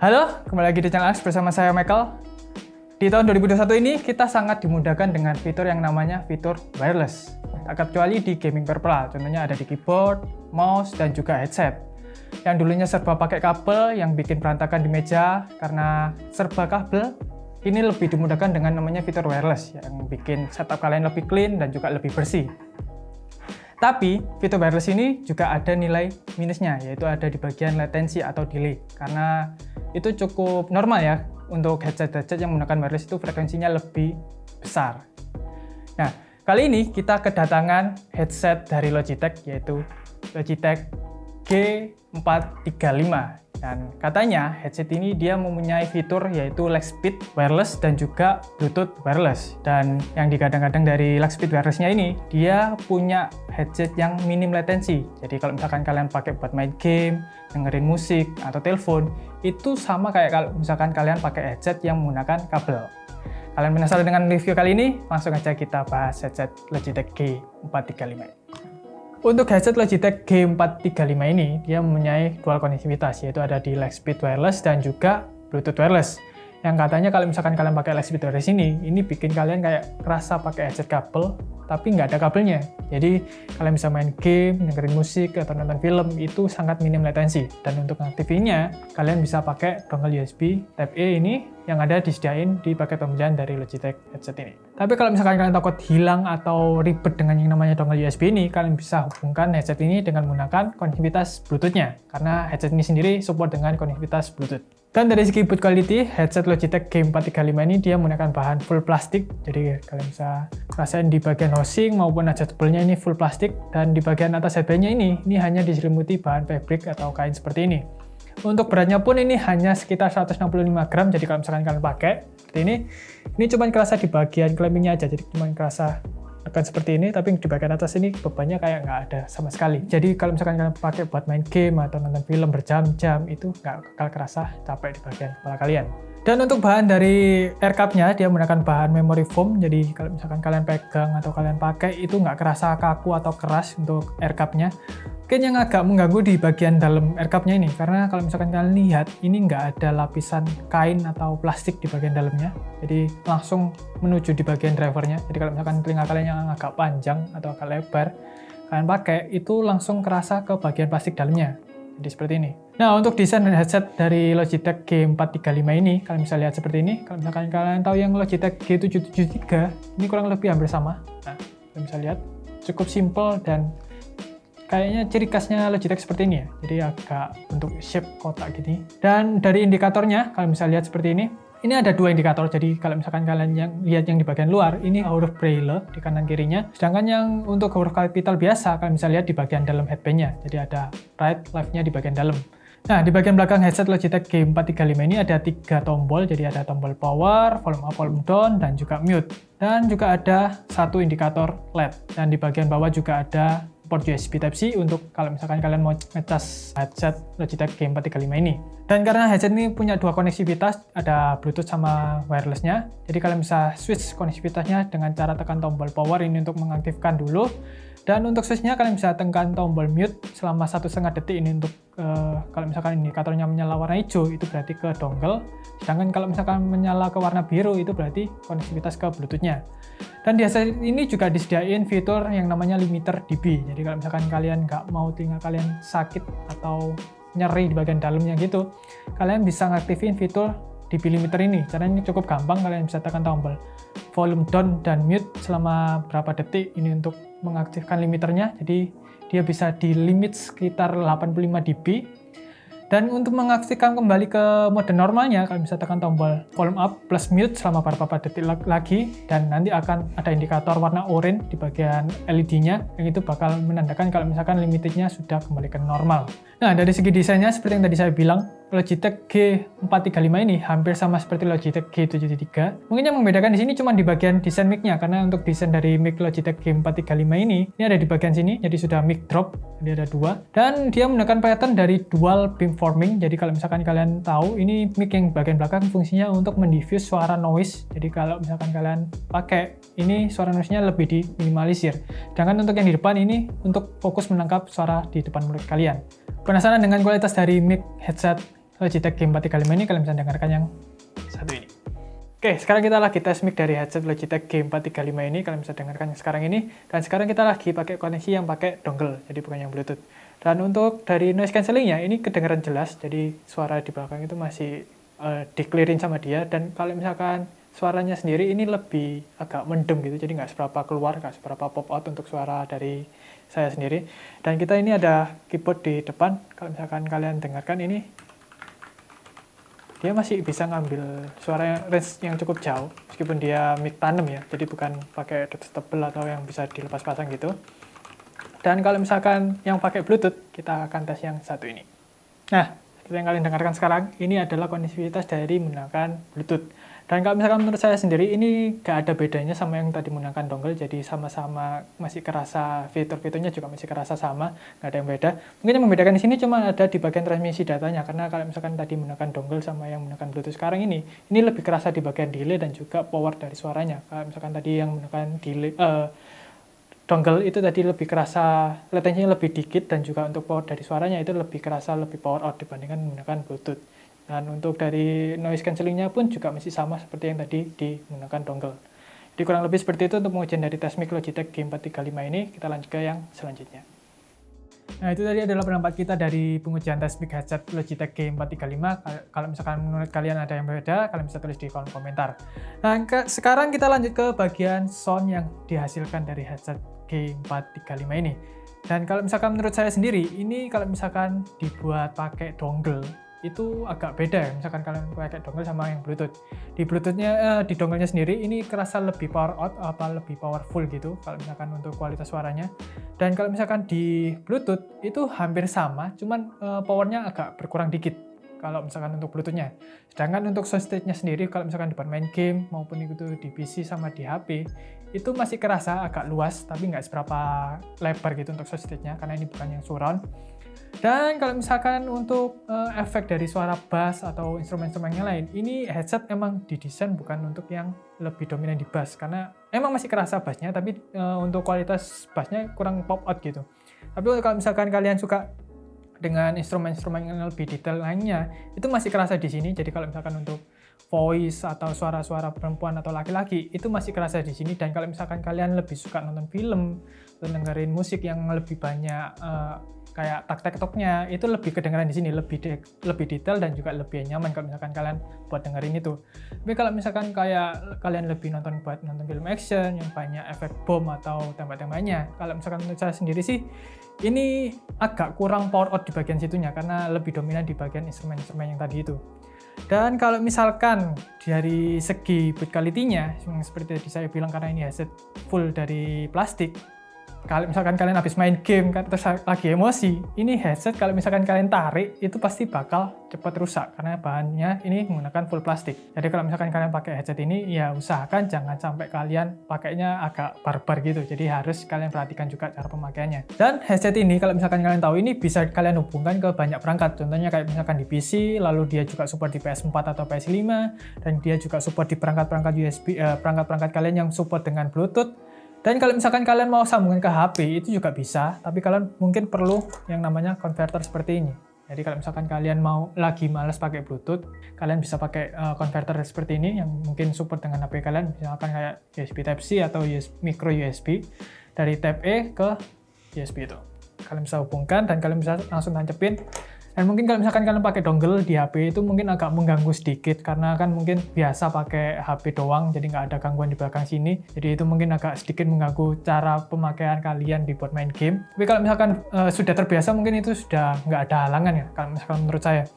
Halo, kembali lagi di channel Alex bersama saya Michael. Di tahun 2021 ini kita sangat dimudahkan dengan fitur yang namanya fitur wireless. Tak kecuali di gaming peripheral, contohnya ada di keyboard, mouse, dan juga headset. Yang dulunya serba pakai kabel yang bikin berantakan di meja karena serba kabel, ini lebih dimudahkan dengan namanya fitur wireless yang bikin setup kalian lebih clean dan juga lebih bersih. Tapi, fitur wireless ini juga ada nilai minusnya, yaitu ada di bagian latensi atau delay. Karena itu cukup normal ya, untuk headset-headset yang menggunakan wireless itu frekuensinya lebih besar. Nah, kali ini kita kedatangan headset dari Logitech, yaitu Logitech G435. Dan katanya headset ini dia mempunyai fitur yaitu Lightspeed wireless dan juga Bluetooth wireless. Dan yang digadang-gadang dari Lightspeed wirelessnya ini, dia punya headset yang minim latensi. Jadi kalau misalkan kalian pakai buat main game, dengerin musik, atau telepon, itu sama kayak kalau misalkan kalian pakai headset yang menggunakan kabel. Kalian penasaran dengan review kali ini? Langsung aja kita bahas headset Logitech G435. Untuk headset Logitech G435 ini, dia mempunyai dual konektivitas, yaitu ada di Lightspeed wireless dan juga Bluetooth wireless. Yang katanya kalau misalkan kalian pakai Lightspeed wireless ini bikin kalian kayak kerasa pakai headset kabel, tapi nggak ada kabelnya. Jadi kalian bisa main game, dengerin musik, atau nonton film, itu sangat minim latensi. Dan untuk ngaktifinnya, kalian bisa pakai dongle USB Type-A ini yang ada disediain di paket pembelian dari Logitech headset ini. Tapi kalau misalkan kalian takut hilang atau ribet dengan yang namanya dongle USB ini, kalian bisa hubungkan headset ini dengan menggunakan konektivitas Bluetooth-nya. Karena headset ini sendiri support dengan konektivitas Bluetooth. Dan dari segi build quality, headset Logitech G435 ini dia menggunakan bahan full plastik. Jadi kalian bisa rasain di bagian housing maupun adjustable-nya ini full plastik. Dan di bagian atas headband-nya ini hanya diselimuti bahan fabric atau kain seperti ini. Untuk beratnya pun ini hanya sekitar 165 gram, jadi kalau misalkan kalian pakai seperti ini cuma kerasa di bagian clamping-nya aja, jadi cuma kerasa tekan seperti ini, tapi di bagian atas ini bebannya kayak nggak ada sama sekali. Jadi kalau misalkan kalian pakai buat main game atau nonton film berjam-jam, itu nggak bakal kerasa capek di bagian kepala kalian. Dan untuk bahan dari air cup-nya, dia menggunakan bahan memory foam, jadi kalau misalkan kalian pegang atau kalian pakai, itu nggak kerasa kaku atau keras untuk air cup-nya. Mungkin yang agak mengganggu di bagian dalam air cup-nya ini, karena kalau misalkan kalian lihat, ini nggak ada lapisan kain atau plastik di bagian dalamnya, jadi langsung menuju di bagian drivernya. Jadi kalau misalkan telinga kalian yang agak panjang atau agak lebar, kalian pakai, itu langsung kerasa ke bagian plastik dalamnya. Jadi seperti ini. Nah, untuk desain headset dari Logitech G435 ini, kalian bisa lihat seperti ini. Kalau misalkan kalian tahu yang Logitech G773, ini kurang lebih hampir sama. Nah, kalian bisa lihat, cukup simple dan kayaknya ciri khasnya Logitech seperti ini ya. Jadi agak bentuk shape kotak gini. Dan dari indikatornya, kalian bisa lihat seperti ini. Ini ada dua indikator, jadi kalau misalkan kalian yang lihat yang di bagian luar, ini huruf Braille di kanan kirinya. Sedangkan yang untuk huruf kapital biasa, kalian bisa lihat di bagian dalam headband-nya. Jadi ada right, left-nya di bagian dalam. Nah, di bagian belakang headset Logitech G435 ini ada 3 tombol, jadi ada tombol power, volume up, volume down, dan juga mute. Dan juga ada 1 indikator LED. Dan di bagian bawah juga ada port USB Type-C untuk kalau misalkan kalian mau ngecas headset Logitech G435 ini. Dan karena headset ini punya dua konektivitas, ada Bluetooth sama wireless-nya, jadi kalian bisa switch konektivitasnya dengan cara tekan tombol power ini untuk mengaktifkan dulu. Dan untuk switch-nya kalian bisa tekan tombol mute selama 1,5 detik ini untuk kalau misalkan indikatornya menyala warna hijau, itu berarti ke dongle. Sedangkan kalau misalkan menyala ke warna biru, itu berarti konektivitas ke Bluetooth-nya. Dan di headset ini juga disediain fitur yang namanya limiter dB. Jadi kalau misalkan kalian nggak mau telinga kalian sakit atau nyeri di bagian dalamnya gitu, kalian bisa ngaktifin fitur dB limiter ini. Caranya ini cukup gampang, kalian bisa tekan tombol volume down dan mute selama berapa detik ini untuk mengaktifkan limiternya. Jadi dia bisa di limit sekitar 85 dB. Dan untuk mengaktifkan kembali ke mode normalnya, kalian bisa tekan tombol volume up plus mute selama beberapa detik lagi, dan nanti akan ada indikator warna oranye di bagian LED-nya, yang itu bakal menandakan kalau misalkan limitednya sudah kembali ke normal. Nah, dari segi desainnya, seperti yang tadi saya bilang, Logitech G435 ini hampir sama seperti Logitech G773. Mungkin yang membedakan di sini cuma di bagian desain mic-nya, karena untuk desain dari mic Logitech G435 ini ada di bagian sini, jadi sudah mic drop, jadi ada dua. Dan dia menggunakan pattern dari dual beamforming, jadi kalau misalkan kalian tahu, ini mic yang bagian belakang fungsinya untuk mendiffuse suara noise. Jadi kalau misalkan kalian pakai, ini suara noise-nya lebih diminimalisir. Sedangkan untuk yang di depan ini untuk fokus menangkap suara di depan mulut kalian. Penasaran dengan kualitas dari mic headset Logitech G435 ini, kalian bisa dengarkan yang satu ini. Oke, sekarang kita lagi tes mic dari headset Logitech G435 ini, kalian bisa dengarkan yang sekarang ini. Dan sekarang kita lagi pakai koneksi yang pakai dongle, jadi bukan yang Bluetooth. Dan untuk dari noise cancellingnya, ini kedengaran jelas, jadi suara di belakang itu masih di-clearin sama dia. Dan kalau misalkan suaranya sendiri ini lebih agak mendem gitu, jadi nggak seberapa keluar, nggak seberapa pop out untuk suara dari saya sendiri. Dan kita ini ada keyboard di depan, kalau misalkan kalian dengarkan ini, dia masih bisa ngambil suara range yang cukup jauh, meskipun dia mic tandem ya, jadi bukan pakai adjustable atau yang bisa dilepas pasang gitu. Dan kalau misalkan yang pakai Bluetooth, kita akan tes yang satu ini. Nah, seperti yang kalian dengarkan sekarang, ini adalah konektivitas dari menggunakan Bluetooth. Dan kalau misalkan menurut saya sendiri, ini gak ada bedanya sama yang tadi menggunakan dongle, jadi sama-sama masih kerasa, fitur-fiturnya juga masih kerasa sama, gak ada yang beda. Mungkin yang membedakan di sini cuma ada di bagian transmisi datanya, karena kalau misalkan tadi menggunakan dongle sama yang menggunakan Bluetooth sekarang ini lebih kerasa di bagian delay dan juga power dari suaranya. Kalau misalkan tadi yang menggunakan delay, dongle itu tadi lebih kerasa latensinya lebih dikit, dan juga untuk power dari suaranya itu lebih kerasa lebih power out dibandingkan menggunakan Bluetooth. Dan untuk dari noise cancellingnya pun juga masih sama seperti yang tadi menggunakan dongle. Jadi kurang lebih seperti itu untuk pengujian dari tes mic Logitech G435 ini. Kita lanjut ke yang selanjutnya. Nah, itu tadi adalah pendapat kita dari pengujian tes mic headset Logitech G435. Kalau misalkan menurut kalian ada yang berbeda, kalian bisa tulis di kolom komentar. Nah, sekarang kita lanjut ke bagian sound yang dihasilkan dari headset G435 ini. Dan kalau misalkan menurut saya sendiri, ini kalau misalkan dibuat pakai dongle, itu agak beda ya, misalkan kalian pakai dongle sama yang Bluetooth. Di Bluetooth-nya, di dongle-nya sendiri, ini kerasa lebih power out, lebih powerful gitu, kalau misalkan untuk kualitas suaranya. Dan kalau misalkan di Bluetooth, itu hampir sama, cuman powernya agak berkurang dikit, kalau misalkan untuk Bluetooth-nya. Sedangkan untuk sound stage-nya sendiri, kalau misalkan dibuat main game, maupun itu di PC sama di HP, itu masih kerasa agak luas, tapi nggak seberapa lebar gitu untuk sound stage-nya, karena ini bukan yang surround. Dan kalau misalkan untuk efek dari suara bass atau instrumen-instrumen yang lain, ini headset emang didesain bukan untuk yang lebih dominan di bass, karena emang masih kerasa bassnya, tapi untuk kualitas bassnya kurang pop out gitu. Tapi kalau misalkan kalian suka dengan instrumen-instrumen yang lebih detail lainnya, itu masih kerasa di sini. Jadi kalau misalkan untuk voice atau suara-suara perempuan atau laki-laki, itu masih kerasa di sini. Dan kalau misalkan kalian lebih suka nonton film atau dengerin musik yang lebih banyak kayak tak-tak-toknya, itu lebih kedengaran di sini, lebih detail dan juga lebih nyaman kalau misalkan kalian buat dengerin itu. Tapi kalau misalkan kayak kalian lebih nonton film action yang banyak efek bom atau tembak-tembaknya, kalau misalkan menurut saya sendiri sih, ini agak kurang power out di bagian situnya, karena lebih dominan di bagian instrumen-instrumen yang tadi itu. Dan kalau misalkan dari segi build quality-nya, seperti tadi saya bilang, karena ini headset full dari plastik, kalau misalkan kalian habis main game terus lagi emosi, ini headset kalau misalkan kalian tarik, itu pasti bakal cepat rusak, karena bahannya ini menggunakan full plastik. Jadi kalau misalkan kalian pakai headset ini, ya usahakan jangan sampai kalian pakainya agak barbar gitu, jadi harus kalian perhatikan juga cara pemakaiannya. Dan headset ini kalau misalkan kalian tahu, ini bisa kalian hubungkan ke banyak perangkat, contohnya kayak misalkan di PC, lalu dia juga support di PS4 atau PS5, dan dia juga support di perangkat-perangkat USB, perangkat-perangkat kalian yang support dengan Bluetooth. Dan kalau misalkan kalian mau sambungkan ke HP, itu juga bisa, tapi kalian mungkin perlu yang namanya converter seperti ini. Jadi kalau misalkan kalian mau lagi males pakai Bluetooth, kalian bisa pakai converter seperti ini yang mungkin support dengan HP kalian, misalkan kayak USB Type-C atau micro USB, dari Type-A ke USB itu. Kalian bisa hubungkan dan kalian bisa langsung tancepin. Dan mungkin kalau misalkan kalian pakai dongle di HP itu mungkin agak mengganggu sedikit, karena kan mungkin biasa pakai HP doang, jadi nggak ada gangguan di belakang sini. Jadi itu mungkin agak sedikit mengganggu cara pemakaian kalian dibuat main game. Tapi kalau misalkan sudah terbiasa, mungkin itu sudah nggak ada halangan ya, kalau misalkan menurut saya.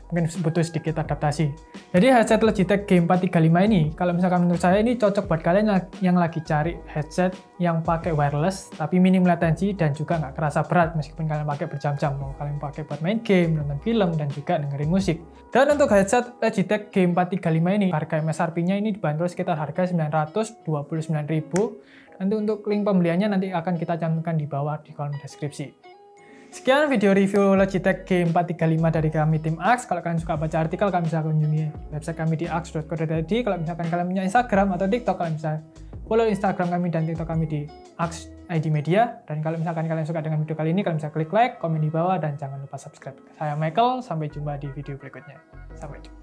Mungkin butuh sedikit adaptasi. Jadi headset Logitech G435 ini, kalau misalkan menurut saya ini cocok buat kalian yang lagi cari headset yang pakai wireless, tapi minim latensi dan juga nggak kerasa berat meskipun kalian pakai berjam-jam. Mau kalian pakai buat main game, nonton film, dan juga dengerin musik. Dan untuk headset Logitech G435 ini, harga MSRP-nya ini dibanderol sekitar harga 929.000. Nanti untuk link pembeliannya nanti akan kita cantumkan di bawah di kolom deskripsi. Sekian video review Logitech G435 dari kami tim Axe. Kalau kalian suka baca artikel, kalian bisa kunjungi website kami di axe.co.id. Kalau misalkan kalian punya Instagram atau TikTok, kalian bisa follow Instagram kami dan TikTok kami di @ID_media. Dan kalau misalkan kalian suka dengan video kali ini, kalian bisa klik like, komen di bawah, dan jangan lupa subscribe. Saya Michael, sampai jumpa di video berikutnya. Sampai jumpa.